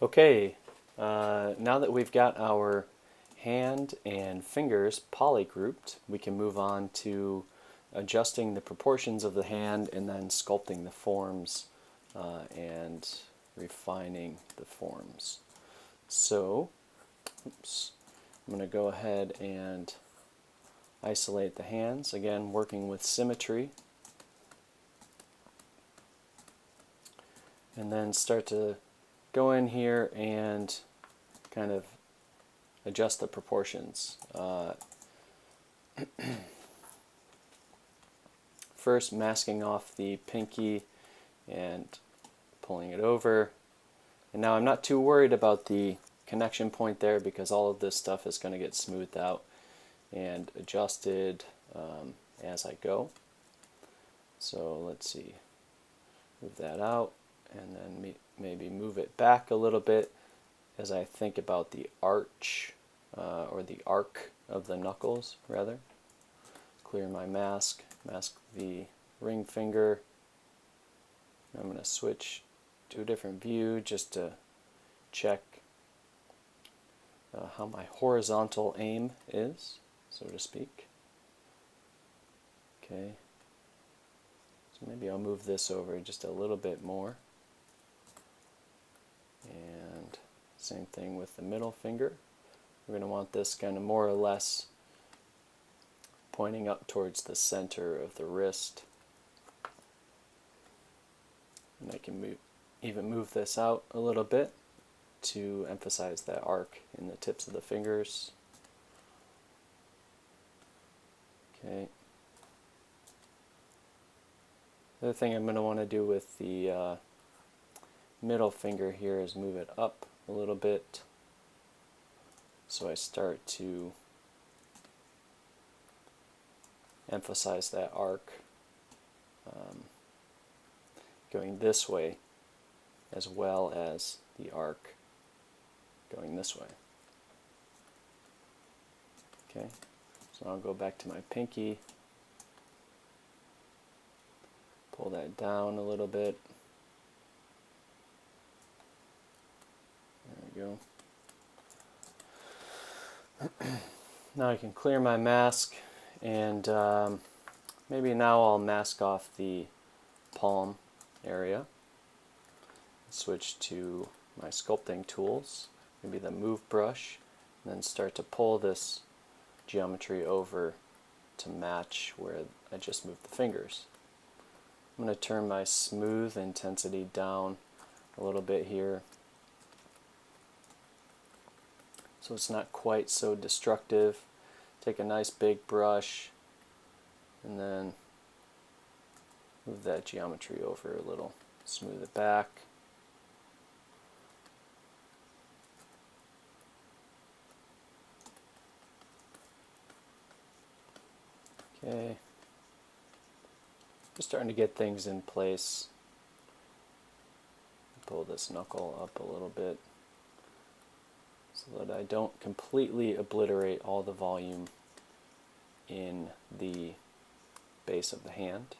Okay, now that we've got our hand and fingers polygrouped, we can move on to adjusting the proportions of the hand and then sculpting the forms and refining the forms. So, oops, I'm going to go ahead and isolate the hands, again working with symmetry, and then start to go in here and kind of adjust the proportions. First, masking off the pinky and pulling it over. And now I'm not too worried about the connection point there because all of this stuff is going to get smoothed out and adjusted as I go. So let's see, move that out and then maybe move it back a little bit as I think about the arch or the arc of the knuckles rather. Clear my mask, mask the ring finger. I'm going to switch to a different view just to check how my horizontal aim is, so to speak. Okay, so maybe I'll move this over just a little bit more. And same thing with the middle finger. We're going to want this kind of more or less pointing up towards the center of the wrist. And I can even move this out a little bit to emphasize that arc in the tips of the fingers. Okay. The other thing I'm going to want to do with the middle finger here is move it up a little bit so I start to emphasize that arc going this way as well as the arc going this way. Okay, so I'll go back to my pinky, pull that down a little bit. There we go. Now I can clear my mask and maybe now I'll mask off the palm area. Switch to my sculpting tools, maybe the move brush, and then start to pull this geometry over to match where I just moved the fingers. I'm going to turn my smooth intensity down a little bit here so it's not quite so destructive. Take a nice big brush and then move that geometry over a little, smooth it back. Okay, just starting to get things in place. Pull this knuckle up a little bit so that I don't completely obliterate all the volume in the base of the hand.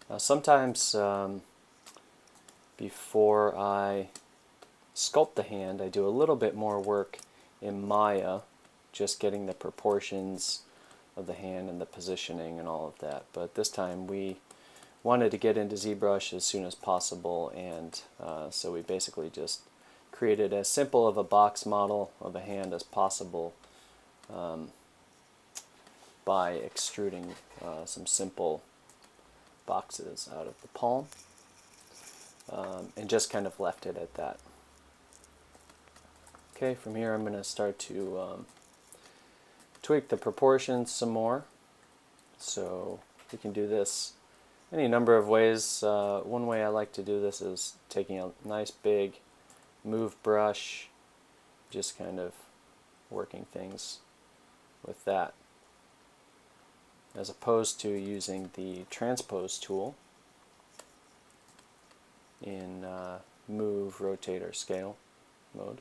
Now sometimes before I sculpt the hand, I do a little bit more work in Maya, just getting the proportions of the hand and the positioning and all of that. But this time we wanted to get into ZBrush as soon as possible, and so we basically just created as simple of a box model of a hand as possible by extruding some simple boxes out of the palm, and just kind of left it at that. Okay, from here I'm going to start to tweak the proportions some more. So we can do this any number of ways. One way I like to do this is taking a nice big move brush, just kind of working things with that, as opposed to using the transpose tool in move, rotate, or scale mode.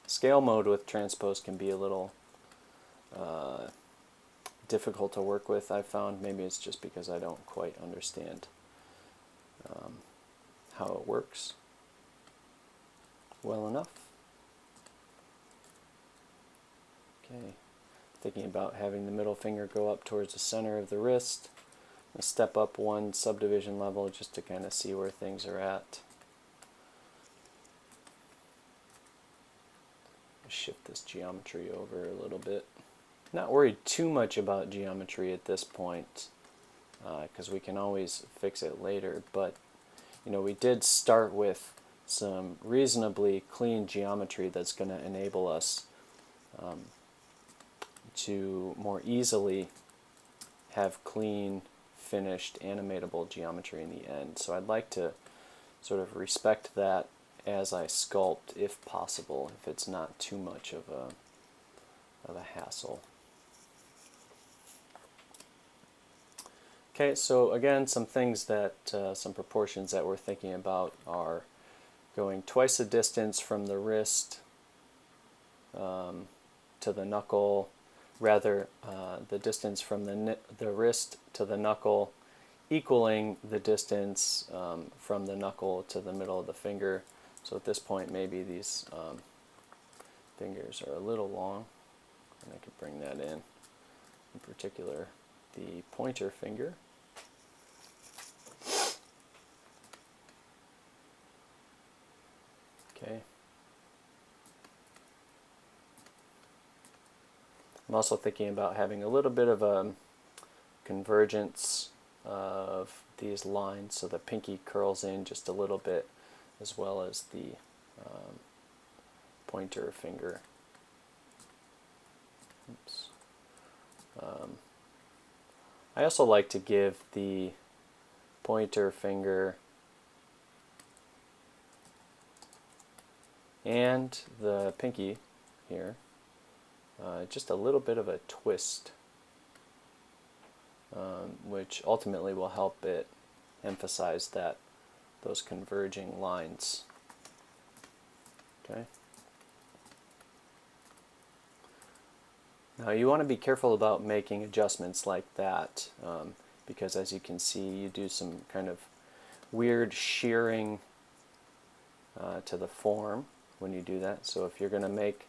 Scale mode with transpose can be a little difficult to work with, I found. Maybe it's just because I don't quite understand how it works well enough. Okay, thinking about having the middle finger go up towards the center of the wrist. I'll step up one subdivision level just to kind of see where things are at. Shift this geometry over a little bit. Not worried too much about geometry at this point, because we can always fix it later, but you know, we did start with some reasonably clean geometry that's going to enable us to more easily have clean, finished, animatable geometry in the end. So I'd like to sort of respect that as I sculpt, if possible, if it's not too much of a hassle. Okay, so again, some things that, some proportions that we're thinking about are going twice the distance from the wrist to the knuckle, rather the distance from the wrist to the knuckle equaling the distance from the knuckle to the middle of the finger. So at this point, maybe these fingers are a little long, and I could bring that in particular the pointer finger. Okay. I'm also thinking about having a little bit of a convergence of these lines, so the pinky curls in just a little bit, as well as the pointer finger. Oops. I also like to give the pointer finger and the pinky here just a little bit of a twist, which ultimately will help it emphasize those converging lines. Okay. Now you want to be careful about making adjustments like that, because as you can see, you do some kind of weird shearing to the form when you do that. So if you're going to make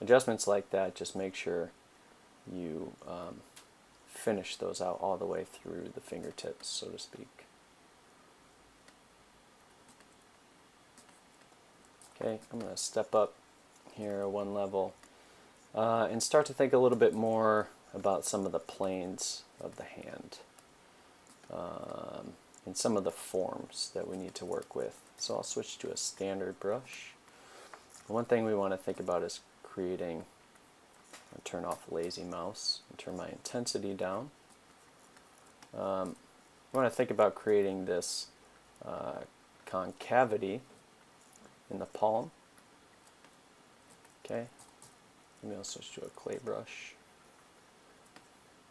adjustments like that, just make sure you finish those out all the way through the fingertips, so to speak. Okay, I'm going to step up here one level and start to think a little bit more about some of the planes of the hand and some of the forms that we need to work with. So I'll switch to a standard brush. One thing we want to think about is creating, I'll turn off lazy mouse and turn my intensity down. I want to think about creating this concavity in the palm. Okay, maybe I'll switch to a clay brush.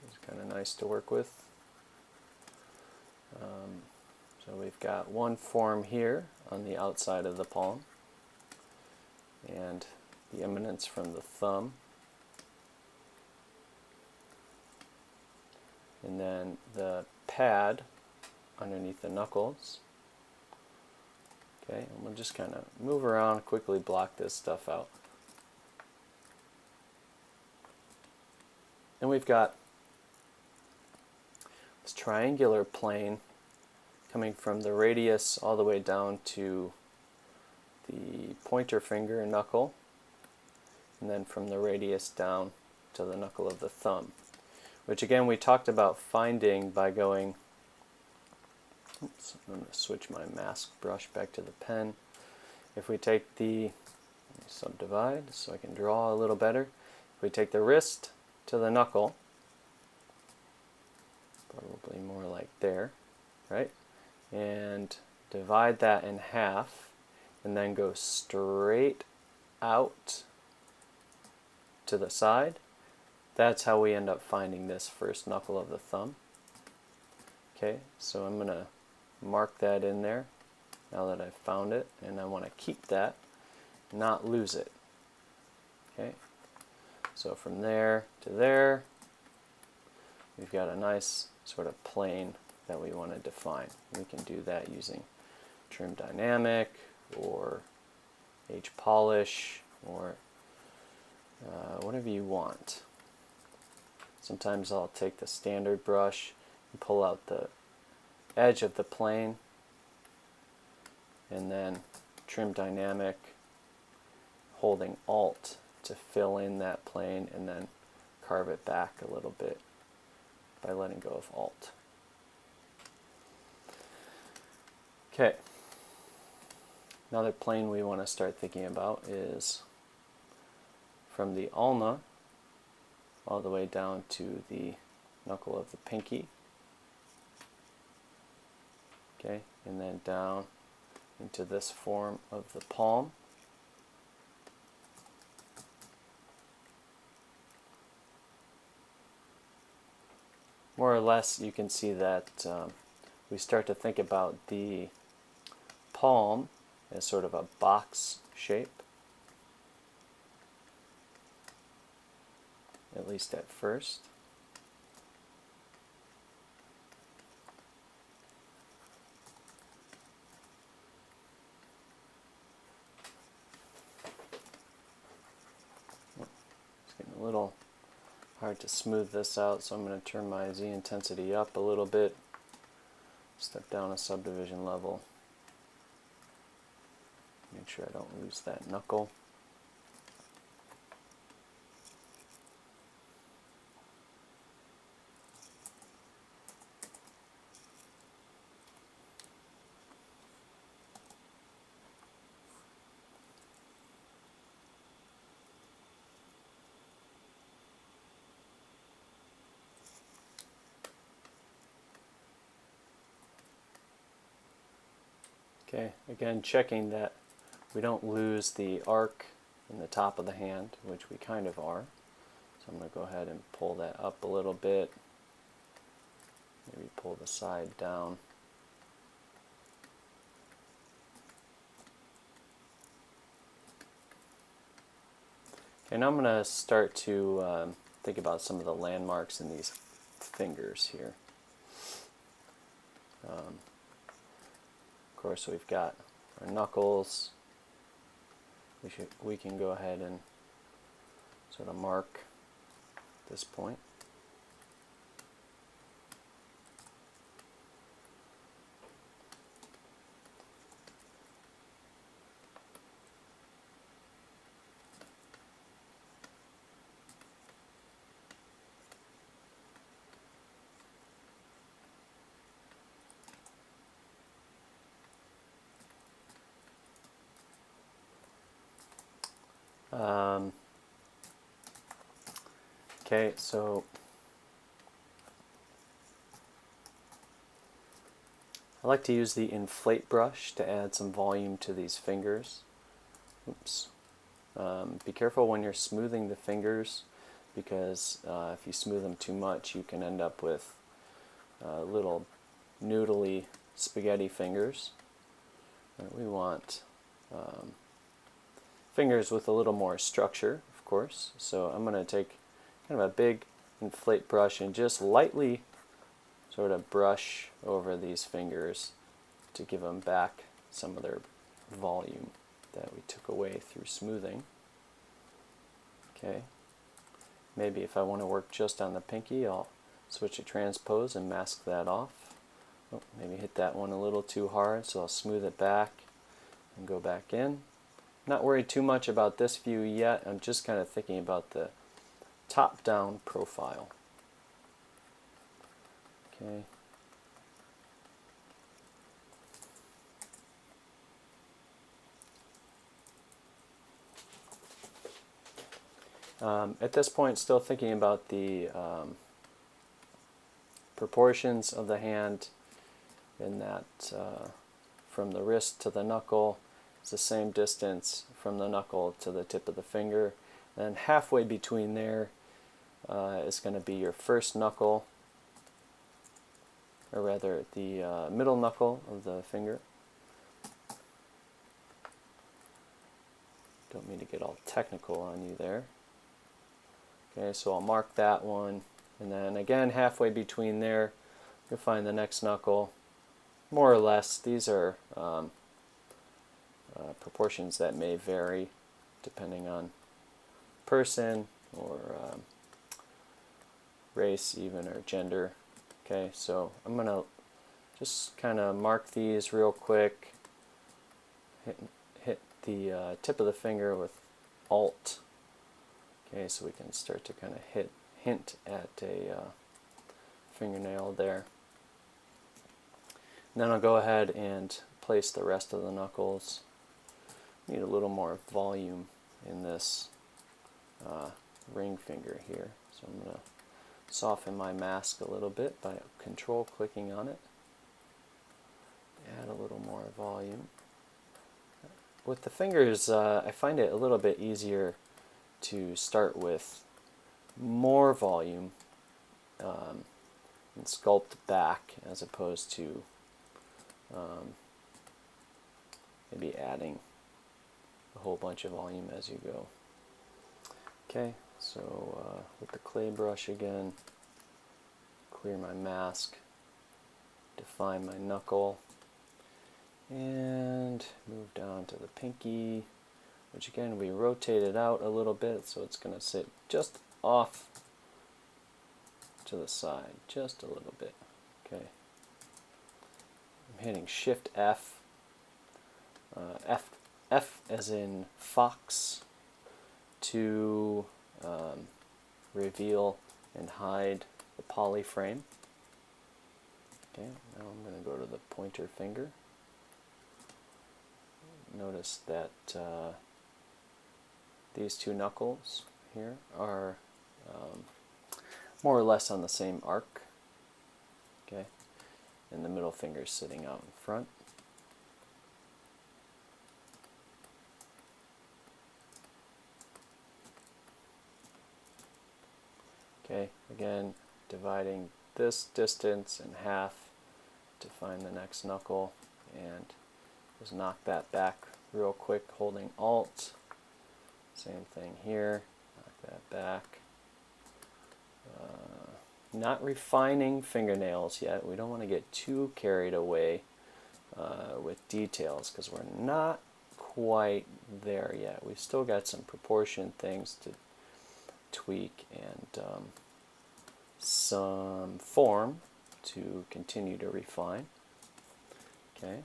It's kind of nice to work with. So we've got one form here on the outside of the palm, and the eminence from the thumb, and then the pad underneath the knuckles. Okay, and we'll just kind of move around, quickly block this stuff out. And we've got this triangular plane coming from the radius all the way down to the pointer finger and knuckle, and then from the radius down to the knuckle of the thumb, which again we talked about finding by going, oops, I'm going to switch my mask brush back to the pen. If we take the, subdivide so I can draw a little better, if we take the wrist to the knuckle, probably more like there, right, and divide that in half, and then go straight out to the side, that's how we end up finding this first knuckle of the thumb. Okay, so I'm going to mark that in there now that I've found it, and I want to keep that, not lose it. Okay, so from there to there, we've got a nice sort of plane that we want to define. We can do that using Trim Dynamic or H Polish or whatever you want. Sometimes I'll take the standard brush and pull out the edge of the plane and then Trim Dynamic, holding Alt to fill in that plane and then carve it back a little bit by letting go of Alt. Okay, another plane we want to start thinking about is from the ulna all the way down to the knuckle of the pinky. Okay, and then down into this form of the palm. More or less, you can see that we start to think about the palm as sort of a box shape, at least at first. It's getting a little hard to smooth this out, so I'm going to turn my Z intensity up a little bit, step down a subdivision level, make sure I don't lose that knuckle. Okay, again checking that we don't lose the arc in the top of the hand, which we kind of are. So I'm going to go ahead and pull that up a little bit. Maybe pull the side down. And I'm going to start to think about some of the landmarks in these fingers here. Of course, we've got our knuckles. We can go ahead and sort of mark this point. Okay, so I like to use the inflate brush to add some volume to these fingers. Oops. Be careful when you're smoothing the fingers, because if you smooth them too much, you can end up with little noodly spaghetti fingers. We want fingers with a little more structure, of course. So I'm going to take kind of a big inflate brush and just lightly sort of brush over these fingers to give them back some of their volume that we took away through smoothing. Okay, maybe if I want to work just on the pinky, I'll switch to transpose and mask that off. Oh, maybe hit that one a little too hard, so I'll smooth it back and go back in. Not worried too much about this view yet. I'm just kind of thinking about the top-down profile. Okay. At this point, still thinking about the proportions of the hand, in that from the wrist to the knuckle is the same distance from the knuckle to the tip of the finger. And halfway between there is going to be your first knuckle, or rather the middle knuckle of the finger. Don't mean to get all technical on you there. Okay, so I'll mark that one And then again, halfway between there, you'll find the next knuckle. More or less, these are proportions that may vary depending on person or race even, or gender. Okay, so I'm going to just kind of mark these real quick. Hit the tip of the finger with Alt. Okay, so we can start to kind of hint at a fingernail there. And then I'll go ahead and place the rest of the knuckles. Need a little more volume in this ring finger here, so I'm going to soften my mask a little bit by control clicking on it. Add a little more volume. With the fingers, I find it a little bit easier to start with more volume and sculpt back, as opposed to maybe adding a whole bunch of volume as you go. Okay, so with the clay brush again, clear my mask, define my knuckle, and move down to the pinky, which again we rotated out a little bit, so it's going to sit just off to the side, just a little bit. Okay, I'm hitting Shift F, F as in fox, to reveal and hide the poly frame. Okay, now I'm going to go to the pointer finger. Notice that these two knuckles here are more or less on the same arc. Okay, and the middle finger is sitting out in front. Okay, again, dividing this distance in half to find the next knuckle, and just knock that back real quick holding Alt. Same thing here, knock that back. Not refining fingernails yet. We don't want to get too carried away with details, because we're not quite there yet. We've still got some proportion things to tweak and some form to continue to refine. Okay.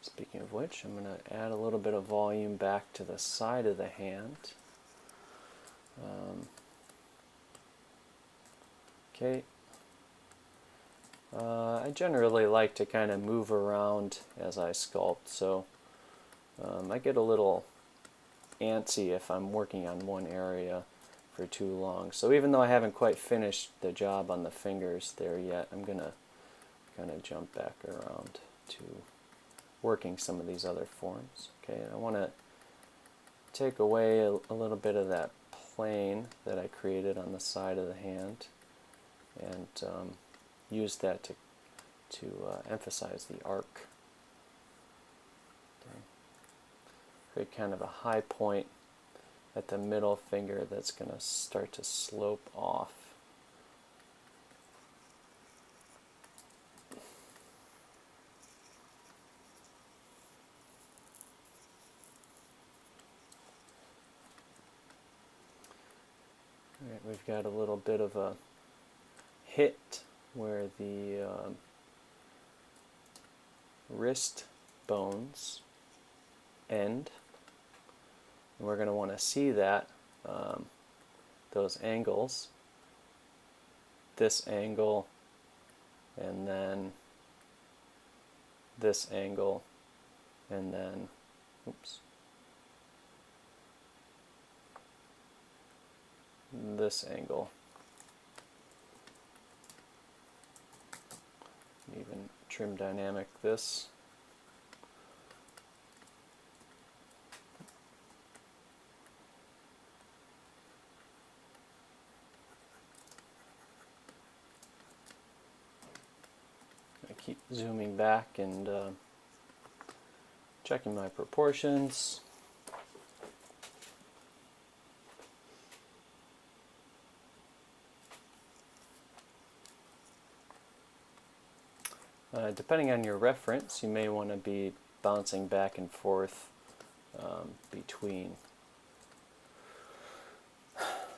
Speaking of which, I'm going to add a little bit of volume back to the side of the hand. Okay. I generally like to kind of move around as I sculpt, so I get a little antsy if I'm working on one area for too long. So even though I haven't quite finished the job on the fingers there yet, I'm going to kind of jump back around to working some of these other forms. Okay, I want to take away a little bit of that plane that I created on the side of the hand, and use that to emphasize the arc. Okay. Create kind of a high point at the middle finger that's going to start to slope off. Alright, we've got a little bit of a hit where the wrist bones end. And we're going to want to see that, those angles, this angle, and then this angle, and then, oops, this angle. Even trim dynamic this. I keep zooming back and checking my proportions. Depending on your reference, you may want to be bouncing back and forth between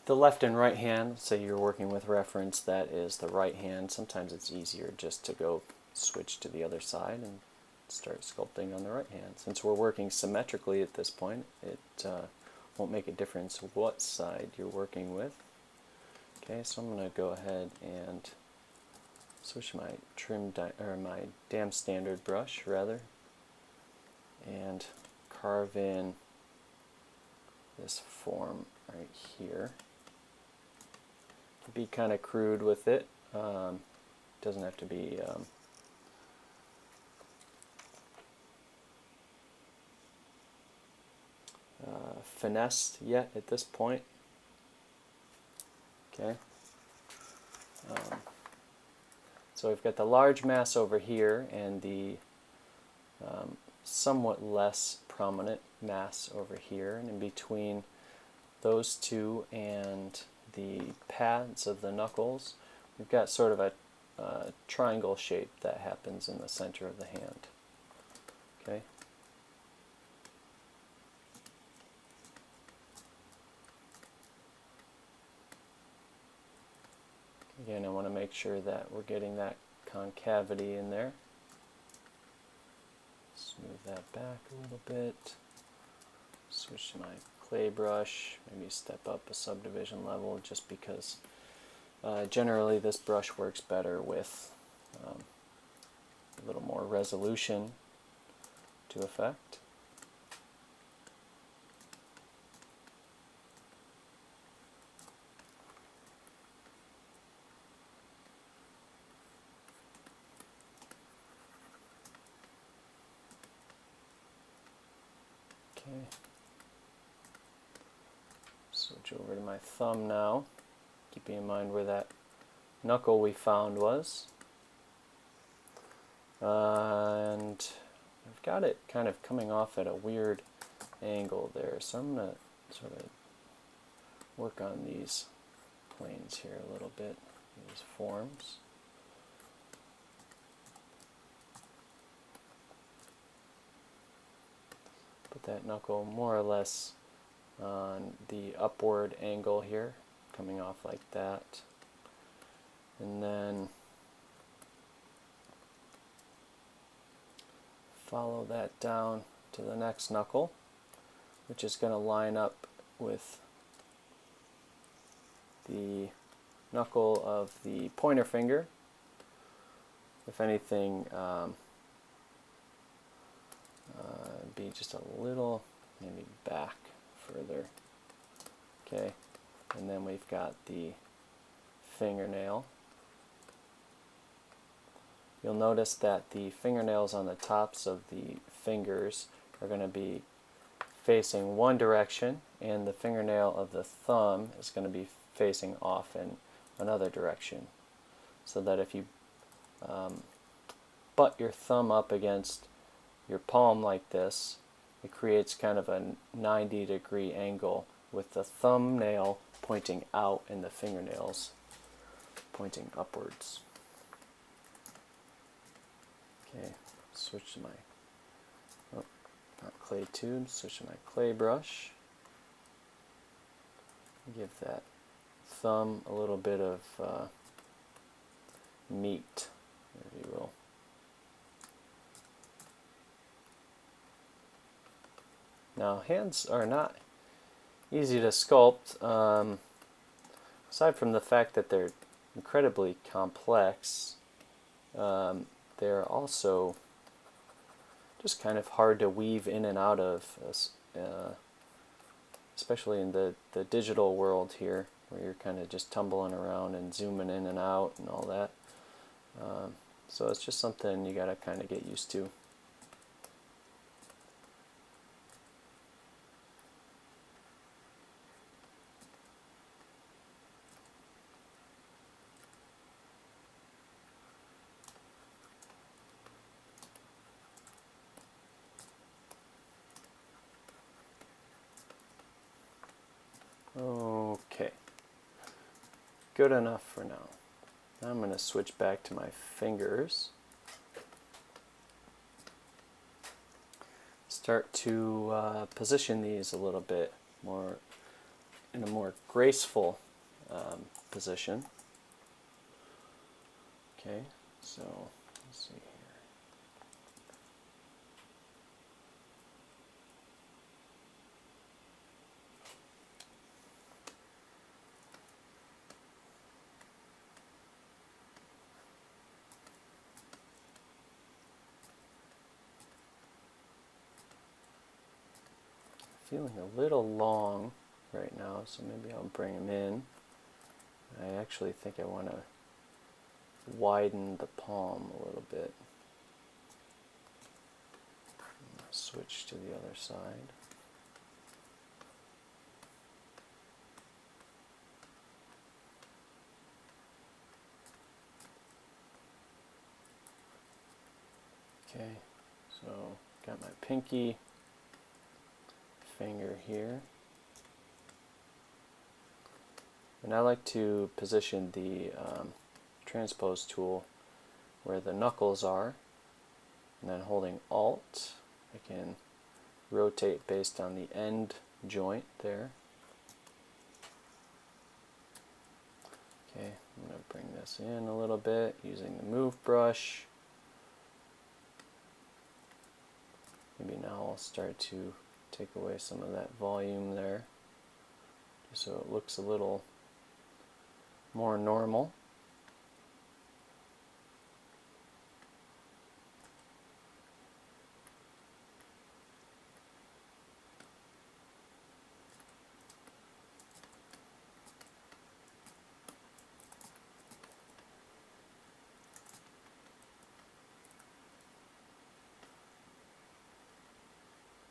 the left and right hand. Say you're working with reference that is the right hand. Sometimes it's easier just to go switch to the other side and start sculpting on the right hand. Since we're working symmetrically at this point, it won't make a difference what side you're working with. Okay, so I'm going to go ahead and switch my my dam standard brush rather, and carve in this form right here. Be kind of crude with it. Doesn't have to be finessed yet at this point. Okay. So we've got the large mass over here and the somewhat less prominent mass over here, and in between those two and the pads of the knuckles, we've got sort of a triangle shape that happens in the center of the hand. Okay. Again, I want to make sure that we're getting that concavity in there. Smooth that back a little bit. Switch to my clay brush, maybe step up a subdivision level just because generally this brush works better with a little more resolution to effect. Okay. Switch over to my thumb now, keeping in mind where that knuckle we found was. And I've got it kind of coming off at a weird angle there, so I'm going to sort of work on these planes here a little bit, these forms. Put that knuckle more or less on the upward angle here, coming off like that. And then follow that down to the next knuckle, which is going to line up with the knuckle of the pointer finger. If anything, be just a little, maybe back further. Okay, and then we've got the fingernail. You'll notice that the fingernails on the tops of the fingers are going to be facing one direction, and the fingernail of the thumb is going to be facing off in another direction. So that if you butt your thumb up against your palm like this, it creates kind of a 90-degree angle with the thumbnail pointing out and the fingernails pointing upwards. Okay, switch to my, not clay tube, switch to my clay brush. Give that thumb a little bit of meat, if you will. Now, hands are not easy to sculpt, aside from the fact that they're incredibly complex. They're also just kind of hard to weave in and out of, especially in the digital world here, where you're kind of just tumbling around and zooming in and out and all that. So it's just something you got to kind of get used to. Okay, good enough for now. Now I'm going to switch back to my fingers. start to position these a little bit more in a more graceful position. Okay, so let's see here. Feeling a little long right now, so maybe I'll bring them in. I actually think I want to widen the palm a little bit. Switch to the other side. Okay, so got my pinky finger here. And I like to position the transpose tool where the knuckles are, and then holding Alt, I can rotate based on the end joint there. Okay, I'm going to bring this in a little bit using the move brush. Maybe now I'll start to take away some of that volume there, just so it looks a little more normal.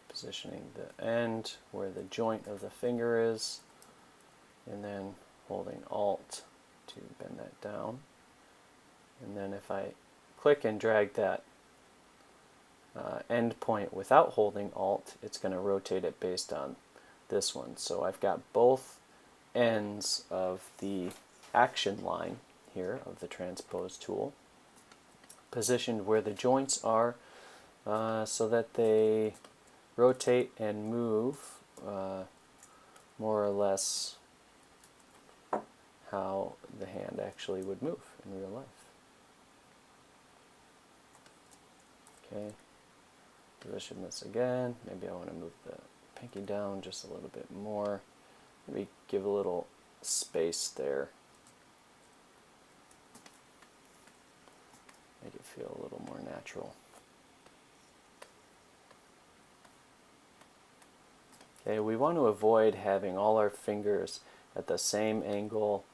Positioning the end where the joint of the finger is, and then holding Alt to bend that down. And then if I click and drag that end point without holding Alt, it's going to rotate it based on this one. So I've got both ends of the action line here of the transpose tool positioned where the joints are, so that they rotate and move more or less how the hand actually would move in real life. Okay, position this again. Maybe I want to move the pinky down just a little bit more. Maybe give a little space there. Make it feel a little more natural. Okay, we want to avoid having all our fingers at the same angle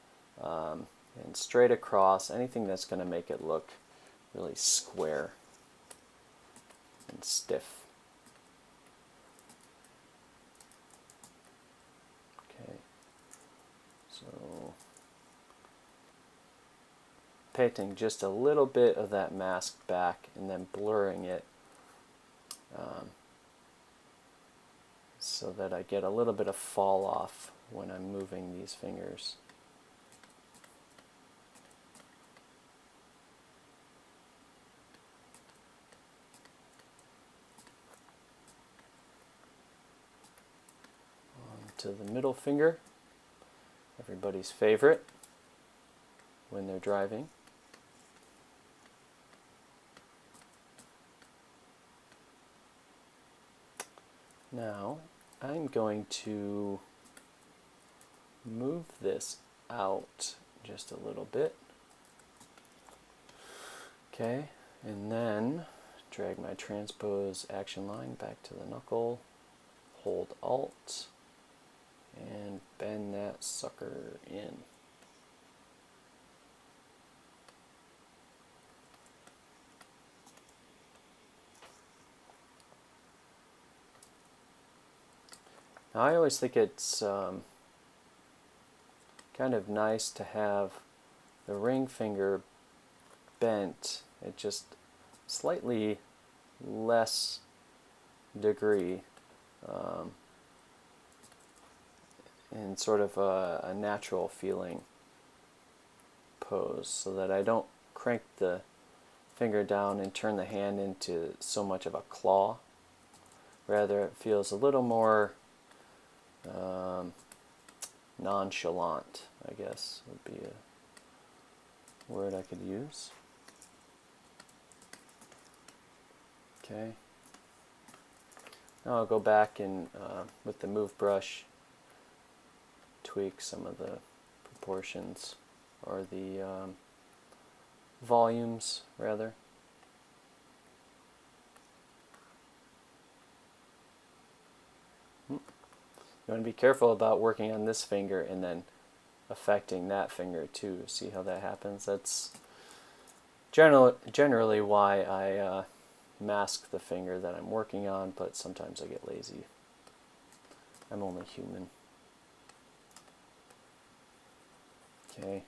and straight across, anything that's going to make it look really square and stiff. Okay, so painting just a little bit of that mask back and then blurring it so that I get a little bit of fall off when I'm moving these fingers. On to the middle finger, everybody's favorite when they're driving. Now I'm going to move this out just a little bit. Okay, and then drag my transpose action line back to the knuckle, hold Alt, and bend that sucker in. Now I always think it's kind of nice to have the ring finger bent at just slightly less degree in sort of a natural feeling pose, so that I don't crank the finger down and turn the hand into so much of a claw, Rather, it feels a little more nonchalant, I guess would be a word I could use. Okay. Now I'll go back and with the move brush tweak some of the proportions, or the volumes rather. You want to be careful about working on this finger and then affecting that finger too. See how that happens? That's generally why I mask the finger that I'm working on, but sometimes I get lazy. I'm only human. Okay.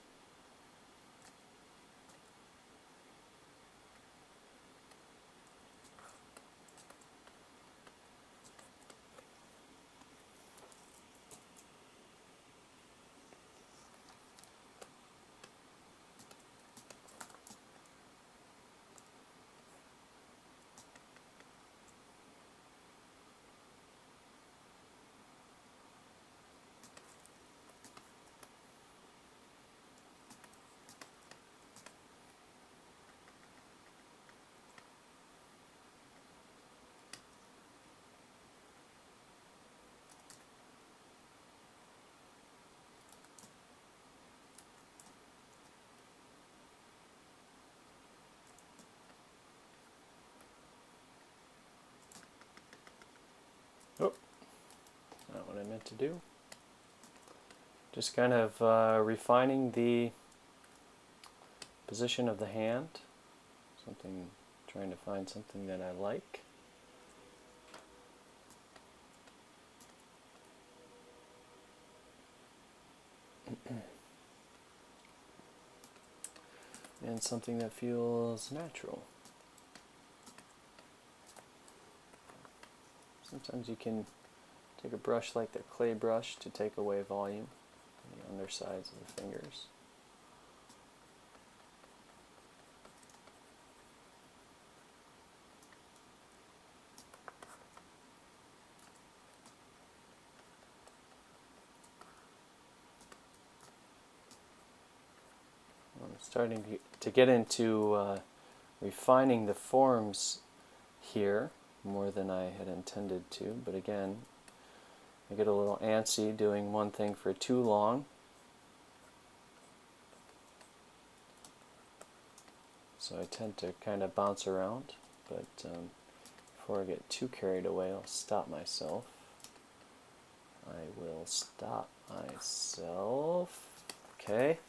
Oh, not what I meant to do. Just kind of refining the position of the hand. Trying to find something that I like. And something that feels natural. Sometimes you can take a brush like the clay brush to take away volume on the undersides of the fingers. I'm starting to get into refining the forms here more than I had intended to, but again, I get a little antsy doing one thing for too long. So I tend to kind of bounce around, but before I get too carried away, I'll stop myself. I will stop myself. Okay.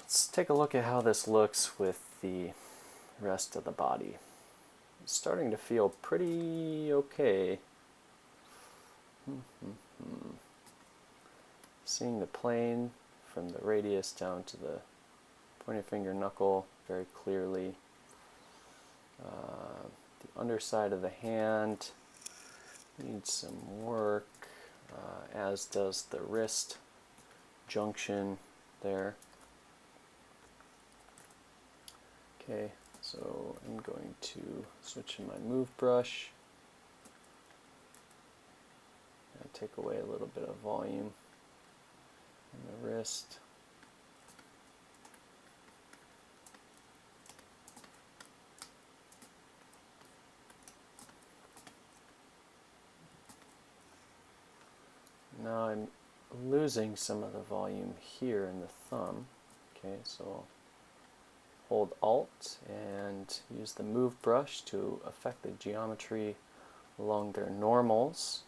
Let's take a look at how this looks with the rest of the body. It's starting to feel pretty okay. Seeing the plane from the radius down to the pointer finger knuckle very clearly. The underside of the hand needs some work, as does the wrist junction there. Okay, so I'm going to switch to my move brush and take away a little bit of volume in the wrist. Now I'm losing some of the volume here in the thumb. Okay, so I'll hold Alt and use the move brush to affect the geometry along their normals,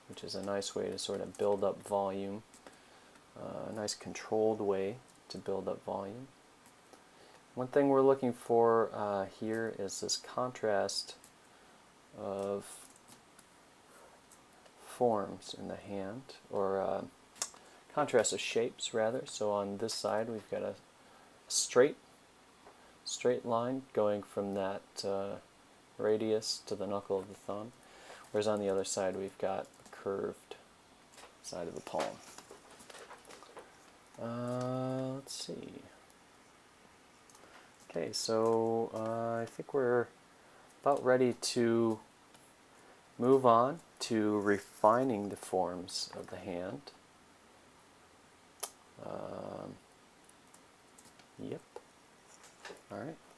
which is a nice way to sort of build up volume, a nice controlled way to build up volume. One thing we're looking for here is this contrast of forms in the hand, or contrast of shapes rather. So on this side we've got a straight line going from that radius to the knuckle of the thumb, whereas on the other side we've got a curved side of the palm. Let's see. Okay, so I think we're about ready to move on to refining the forms of the hand. Yep. All right.